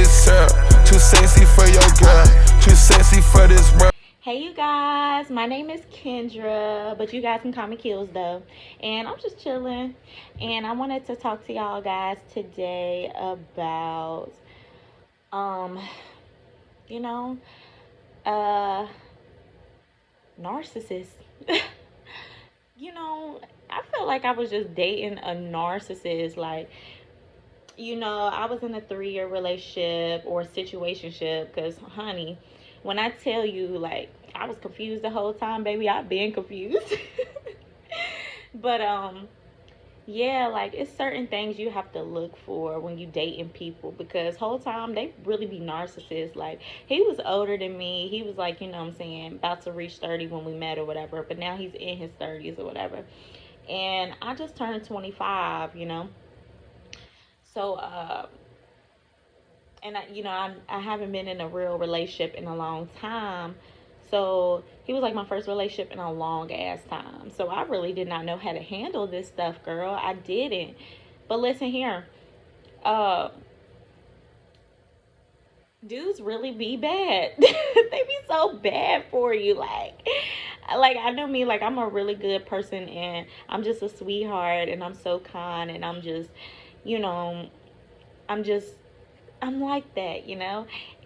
this girl. Too sexy for your girl. Too sexy for this world. Hey you guys, my name is Kendra, but you guys can call me Kills though. And I'm just chilling. And I wanted to talk to y'all guys today about um, you know, uh narcissists. I feel like I was just dating a narcissist. Like, I was in a 3-year relationship or situationship because, honey, when I tell you, like, I was confused the whole time, baby, I've been confused. But, yeah, like, it's certain things you have to look for when you dating people because whole time they really be narcissists. Like, he was older than me. He was, like, what I'm saying, about to reach 30 when we met or whatever, but now he's in his 30s or whatever. And I just turned 25. So, and I haven't been in a real relationship in a long time. So he was like my first relationship in a long ass time. So I really did not know how to handle this stuff, girl. I didn't. But listen here, uh, dudes really be bad. They be so bad for you. Like I know me. Like I'm a really good person, and I'm just a sweetheart, and I'm so kind, and you know, I'm just I'm like that.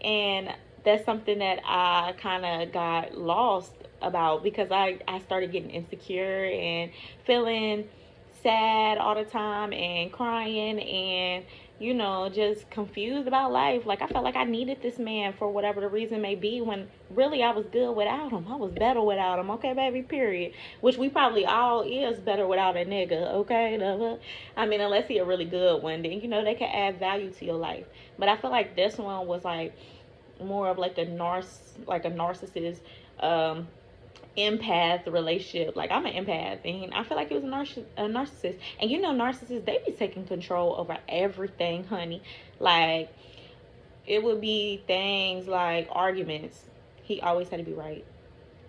And that's something that I kind of got lost about because I started getting insecure and feeling sad all the time and crying and, just confused about life. Like I felt like I needed this man for whatever the reason may be when really I was good without him. I was better without him. Okay, baby, period. Which we probably all is better without a nigga. Okay. I mean, unless he a really good one, then, they can add value to your life. But I feel like this one was like more of like a narcissist, empath relationship. Like I'm an empath, and I feel like it was a narcissist. And narcissists, they be taking control over everything, honey. Like it would be things like arguments. He always had to be right.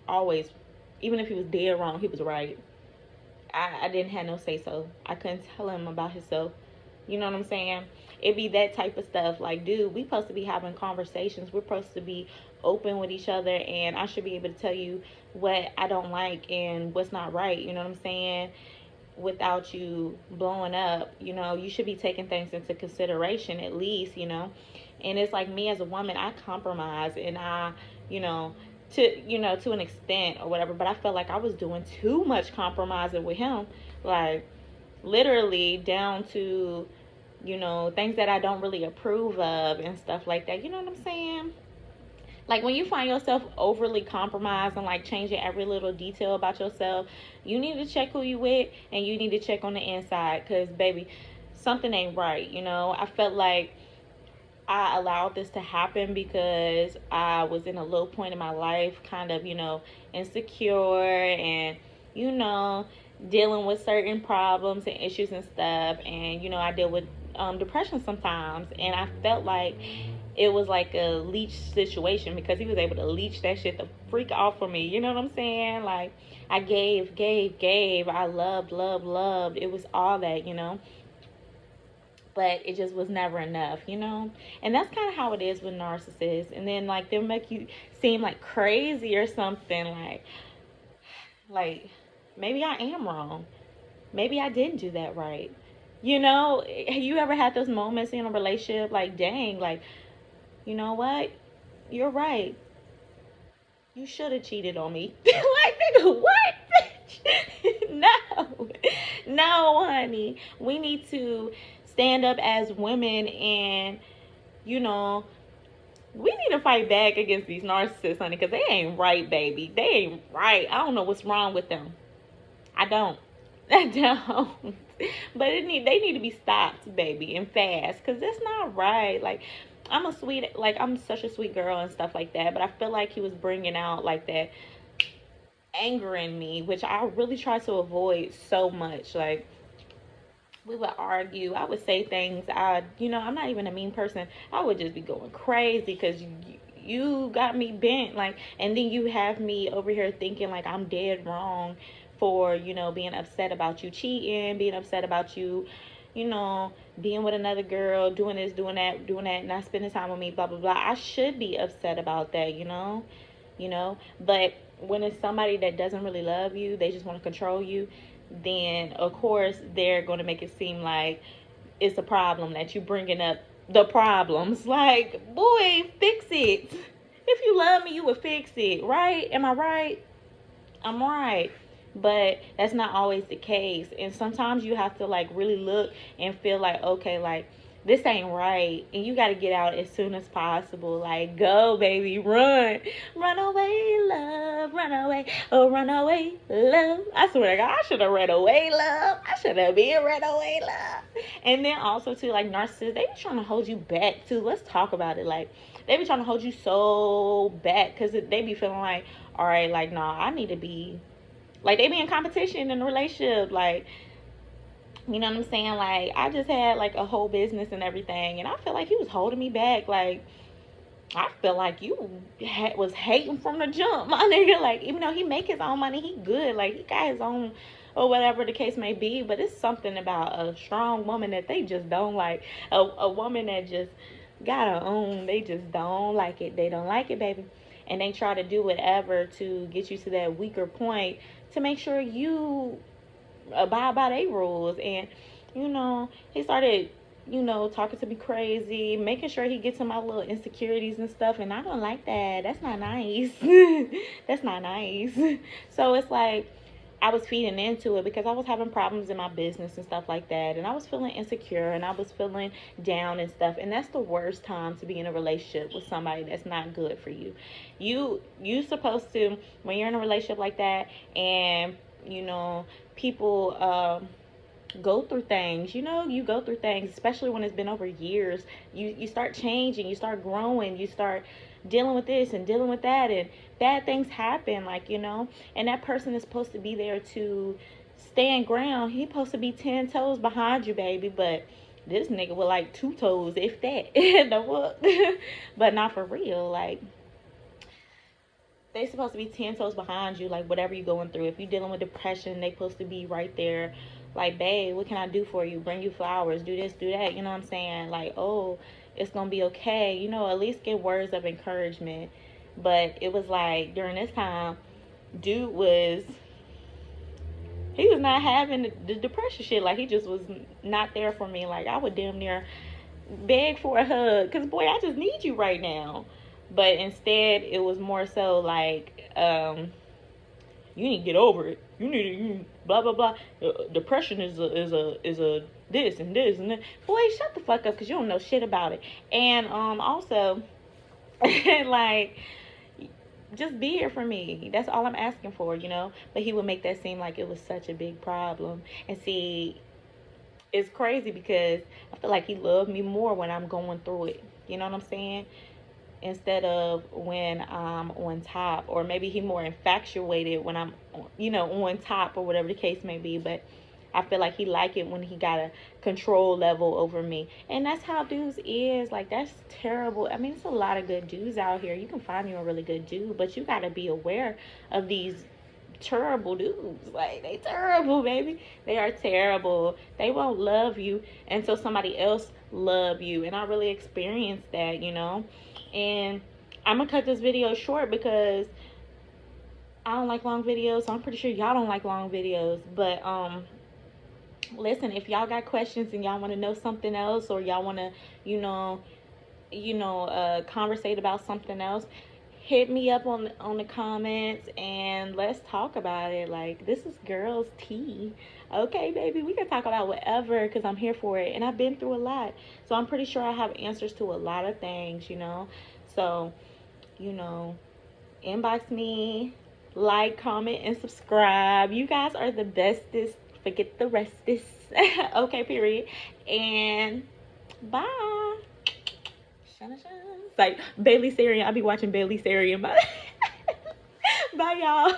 Always. Even if he was dead wrong, he was right. I didn't have no say so. I couldn't tell him about himself. You know what I'm saying? It be that type of stuff. Like, dude, we supposed to be having conversations. We're supposed to be open with each other, and I should be able to tell you what I don't like and what's not right. You know what I'm saying? Without you blowing up, you should be taking things into consideration at least. And it's like me as a woman, I compromise and I, you know, to an extent or whatever. But I felt like I was doing too much compromising with him, like literally down to things that I don't really approve of and stuff like that. You know what I'm saying? Like when you find yourself overly compromised and like changing every little detail about yourself, you need to check who you with and you need to check on the inside because baby, something ain't right. I felt like I allowed this to happen because I was in a low point in my life, kind of, insecure and, you know, dealing with certain problems and issues and stuff. And, I deal with depression sometimes. And I felt like it was like a leech situation because he was able to leech that shit the freak off for me. You know what I'm saying? Like, I gave. I loved. It was all that. But it just was never enough. And that's kind of how it is with narcissists. And then like they'll make you seem like crazy or something. Like maybe I am wrong. Maybe I didn't do that right. Have you ever had those moments in a relationship like, dang, like, you know what? You're right. You should have cheated on me. Like, nigga, what? No. No, honey. We need to stand up as women and, you know, we need to fight back against these narcissists, honey, because they ain't right, baby. They ain't right. I don't know what's wrong with them. I don't. I don't. But they need to be stopped, baby, and fast, because that's not right. Like, I'm such a sweet girl and stuff like that, but I feel like he was bringing out, like, that anger in me, which I really try to avoid so much. Like, we would argue. I would say things. I'm not even a mean person. I would just be going crazy because you got me bent. Like, and then you have me over here thinking like I'm dead wrong for, being upset about you cheating, being upset about you, being with another girl, doing this, doing that, not spending time with me, blah blah blah. I should be upset about that, But when it's somebody that doesn't really love you, they just want to control you, then of course they're going to make it seem like it's a problem that you bringing up the problems. Like, boy, fix it. If you love me, you would fix it, right? Am I right? I'm right. But that's not always the case. And sometimes you have to like really look and feel like, okay, like this ain't right. And you got to get out as soon as possible. Like, go, baby, run. Run away, love. Run away. Oh, run away, love. I swear to God, I should have ran away, love. I should have been run away, love. And then also, too, like narcissists, they be trying to hold you back, too. Let's talk about it. Like, they be trying to hold you so back because they be feeling like, all right, like, nah, I need to be, like, they be in competition in a relationship, like, you know what I'm saying? Like, I just had, like, a whole business and everything, and I feel like he was holding me back, like, I feel like you was hating from the jump, my nigga, like, even though he make his own money, he good, like, he got his own, or whatever the case may be, but it's something about a strong woman that they just don't like, a woman that just got her own, they just don't like it, they don't like it, baby. And they try to do whatever to get you to that weaker point to make sure you abide by their rules. And, he started, talking to me crazy, making sure he gets to my little insecurities and stuff. And I don't like that. That's not nice. That's not nice. So it's like, I was feeding into it because I was having problems in my business and stuff like that. And I was feeling insecure and I was feeling down and stuff. And that's the worst time to be in a relationship with somebody that's not good for you. You supposed to, when you're in a relationship like that and, people go through things, you go through things, especially when it's been over years. You start changing, you start growing, you start dealing with this and dealing with that, and bad things happen, like, and that person is supposed to be there to stand ground. He's supposed to be 10 toes behind you, baby, but this nigga with like 2 toes, if that. The what? But not for real. Like, they supposed to be 10 toes behind you, like whatever you're going through. If you're dealing with depression, they supposed to be right there, like, babe, what can I do for you? Bring you flowers, do this, do that, you know what I'm saying? Like, oh, it's gonna be okay, at least get words of encouragement. But it was like, during this time, dude was, he was not having the depression shit. Like, he just was not there for me. Like, I would damn near beg for a hug, because, boy, I just need you right now. But instead, it was more so like, you need to get over it. You need to, blah, blah, blah. Depression is a this and this and that. Boy, shut the fuck up, because you don't know shit about it. And also, like, just be here for me. That's all I'm asking for, But he would make that seem like it was such a big problem. And see, it's crazy because I feel like he loved me more when I'm going through it. You know what I'm saying? Instead of when I'm on top. Or maybe he more infatuated when I'm, on top, or whatever the case may be. But I feel like he like it when he got a control level over me. And that's how dudes is. Like, that's terrible. I mean, it's a lot of good dudes out here. You can find you a really good dude, but you got to be aware of these terrible dudes. Like, they terrible, baby. They are terrible. They won't love you until somebody else love you. And I really experienced that, And I'm gonna cut this video short because I don't like long videos. So I'm pretty sure y'all don't like long videos. But listen, if y'all got questions and y'all want to know something else, or y'all want to, conversate about something else, hit me up on the comments and let's talk about it. Like, this is girls tea. Okay, baby, we can talk about whatever, because I'm here for it, and I've been through a lot, so I'm pretty sure I have answers to a lot of things, So, inbox me, like, comment, and subscribe. You guys are the bestest. Forget the restest. Okay, period. And bye. It's like Bailey Sarian. I'll be watching Bailey Sarian. Bye. Bye, y'all.